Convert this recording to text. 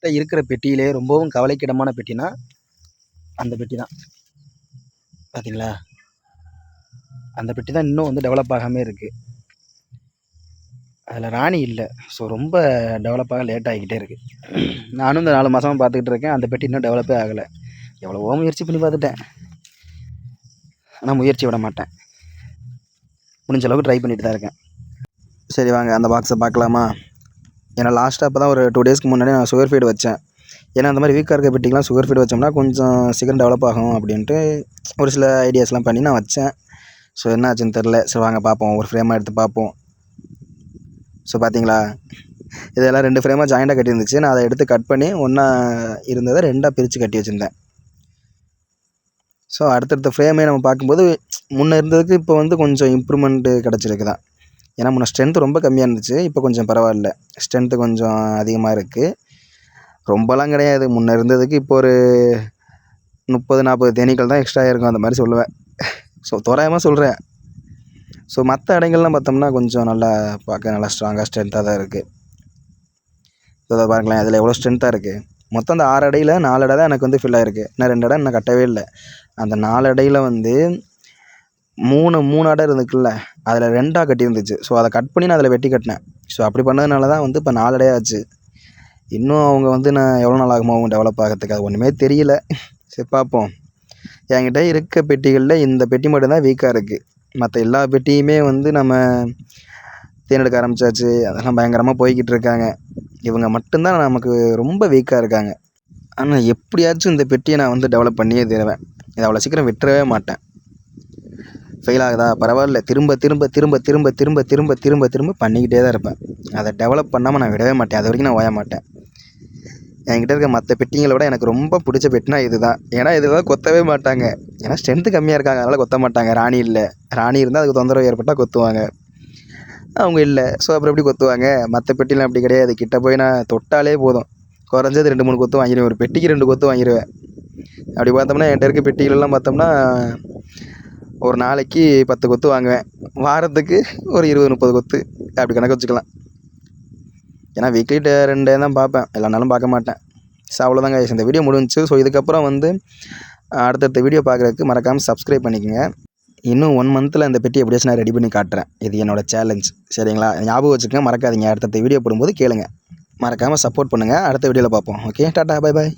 என்கிட்ட இருக்கிற பெட்டியிலே ரொம்பவும் கவலைக்கிடமான பெட்டினா அந்த பெட்டி தான். பார்த்தீங்களா? அந்த பெட்டி தான் இன்னும் வந்து டெவலப் ஆகாமே இருக்குது. அதில் ராணி இல்லை. ஸோ ரொம்ப டெவலப் ஆக லேட் ஆகிக்கிட்டே இருக்குது. நானும் இந்த 4 மாதமாக பார்த்துக்கிட்டு இருக்கேன். அந்த பெட்டி இன்னும் டெவலப்பே ஆகலை. எவ்வளவோ முயற்சி பண்ணி பார்த்துட்டேன். ஆனால் முயற்சி விட மாட்டேன். முடிஞ்ச அளவுக்கு ட்ரை பண்ணிட்டு தான் இருக்கேன். சரி வாங்க அந்த பாக்ஸை பார்க்கலாமா? ஏன்னா லாஸ்ட்டாக இப்போ தான் ஒரு 2 டேஸ்க்கு முன்னாடி நான் சுகர் ஃபீடு வச்சேன். ஏன்னா அந்த மாதிரி வீக்காக இருக்க பெட்டிக்கெலாம் சுகர் ஃபீடு வச்சோம்னா கொஞ்சம் சீக்கிரம் டெவலப் ஆகும் அப்படின்ட்டு ஒரு சில ஐடியாஸ்லாம் பண்ணி நான் வச்சேன். ஸோ என்ன ஆச்சுன்னு தெரில. சரி வாங்க பார்ப்போம். ஒரு ஃப்ரேமாக எடுத்து பார்ப்போம். ஸோ பார்த்தீங்களா, இதெல்லாம் 2 ஃப்ரேமாக ஜாயிண்டாக கட்டியிருந்துச்சு. நான் அதை எடுத்து கட் பண்ணி ஒன்றா இருந்ததை 2ஆக பிரித்து கட்டி வச்சுருந்தேன். ஸோ அடுத்தடுத்த ஃப்ரேமே நம்ம பார்க்கும்போது முன்னே இருந்ததுக்கு இப்போ வந்து கொஞ்சம் இம்ப்ரூவ்மெண்ட்டு கிடச்சிருக்கு தான். ஏன்னா முன்னே ஸ்ட்ரென்த்து ரொம்ப கம்மியாக இருந்துச்சு. இப்போ கொஞ்சம் பரவாயில்ல, ஸ்ட்ரென்த்து கொஞ்சம் அதிகமாக இருக்குது. ரொம்பலாம் கிடையாது. முன்னே இருந்ததுக்கு இப்போ ஒரு 30-40 தேனீக்கள் தான் எக்ஸ்ட்ரா இருக்கும் அந்த மாதிரி சொல்லுவேன். ஸோ தோராயமாக சொல்கிறேன். ஸோ மற்ற இடங்கள்லாம் பார்த்தோம்னா கொஞ்சம் நல்லா பார்க்க நல்லா ஸ்ட்ராங்காக ஸ்ட்ரென்த்தாக தான் இருக்குது. இதை பாருங்களேன், இதில் எவ்வளோ ஸ்ட்ரென்த்தாக இருக்குது. மொத்தம் அந்த 6 அடியில் 4 அடை தான் எனக்கு வந்து ஃபில் ஆகிருக்கு. இன்னும் 2 அடை இன்னும் கட்டவே இல்லை. அந்த 4 அடையில் வந்து 3 அடை இருந்துக்குல்ல, அதில் 2ஆக கட்டியிருந்துச்சு. ஸோ அதை கட் பண்ணி நான் அதில் வெட்டி கட்டினேன். ஸோ அப்படி பண்ணதுனால தான் வந்து இப்போ 4 அடையாக ஆச்சு. இன்னும் அவங்க வந்து நான் எவ்வளோ நாள் ஆகுமோ அவங்க டெவலப் ஆகிறதுக்கு, அது ஒன்றுமே தெரியல. சரி பார்ப்போம். என்கிட்ட இருக்க பெட்டிகளில் இந்த பெட்டி மட்டும்தான் வீக்காக இருக்குது. மற்ற எல்லா பெட்டியுமே வந்து நம்ம தேர்ந்தெடுக்க ஆரம்பித்தாச்சு. அதெல்லாம் பயங்கரமாக போய்கிட்டு இருக்காங்க. இவங்க மட்டும்தான் நமக்கு ரொம்ப வீக்காக இருக்காங்க. ஆனால் எப்படியாச்சும் இந்த பெட்டியை நான் வந்து டெவலப் பண்ணியே தருவேன். இதை அவ்வளோ சீக்கிரம் விட்டுறவே மாட்டேன். ஃபெயில் ஆகுதா பரவாயில்ல, திரும்ப திரும்ப திரும்ப திரும்ப திரும்ப திரும்ப திரும்ப திரும்ப பண்ணிக்கிட்டே தான் இருப்பேன். அதை டெவலப் பண்ணாமல் நான் விடவே மாட்டேன். அது வரைக்கும் நான் ஓய மாட்டேன். என்கிட்ட இருக்க மற்ற பெட்டிங்களை விட எனக்கு ரொம்ப பிடிச்ச பெட்டினா இது தான். ஏன்னா இதில் தான் கொத்தவே மாட்டாங்க. ஏன்னா ஸ்ட்ரென்த்து கம்மியாக இருக்காங்க, அதனால் கொத்த மாட்டாங்க. ராணி இல்லை. ராணி இருந்தால் அதுக்கு தொந்தரவு ஏற்பட்டால் கொத்துவாங்க. அவங்க இல்லை. ஸோ அப்புறம் எப்படி கொத்துவாங்க? மற்ற பெட்டிலாம் அப்படி கிடையாது. கிட்ட போய் நான் தொட்டாலே போதும், குறைஞ்சது 2-3 கொத்து வாங்கிடுவேன். ஒரு பெட்டிக்கு 2 கொத்து வாங்கிடுவேன். அப்படி பார்த்தோம்னா என்கிட்ட இருக்க பெட்டிகளெல்லாம் பார்த்தோம்னா ஒரு நாளைக்கு 10 கொத்து வாங்குவேன். வாரத்துக்கு ஒரு 20-30 கொத்து அப்படி கணக்கு வச்சுக்கலாம். ஏன்னா வீக்லி 2 தான் பார்ப்பேன், எல்லா நாளும் பார்க்க மாட்டேன். ஸோ அவ்வளோதாங்க. இந்த வீடியோ முடிஞ்சிச்சு. ஸோ இதுக்கப்புறம் வந்து அடுத்தடுத்த வீடியோ பார்க்குறதுக்கு மறக்காமல் சப்ஸ்கிரைப் பண்ணிக்கோங்க. இன்னும் 1 மந்தில் அந்த பெட்டி எப்படியாச்சும் நான் ரெடி பண்ணி காட்டுறேன். இது என்னோடய சேலஞ்ச். சரிங்களா? ஞாபகம் வச்சுக்கோங்க, மறக்காதீங்க. அடுத்தடுத்த வீடியோ போடும்போது கேளுங்க. மறக்காமல் சப்போர்ட் பண்ணுங்கள். அடுத்த வீடியோவில் பார்ப்போம். Okay, tata, bye bye.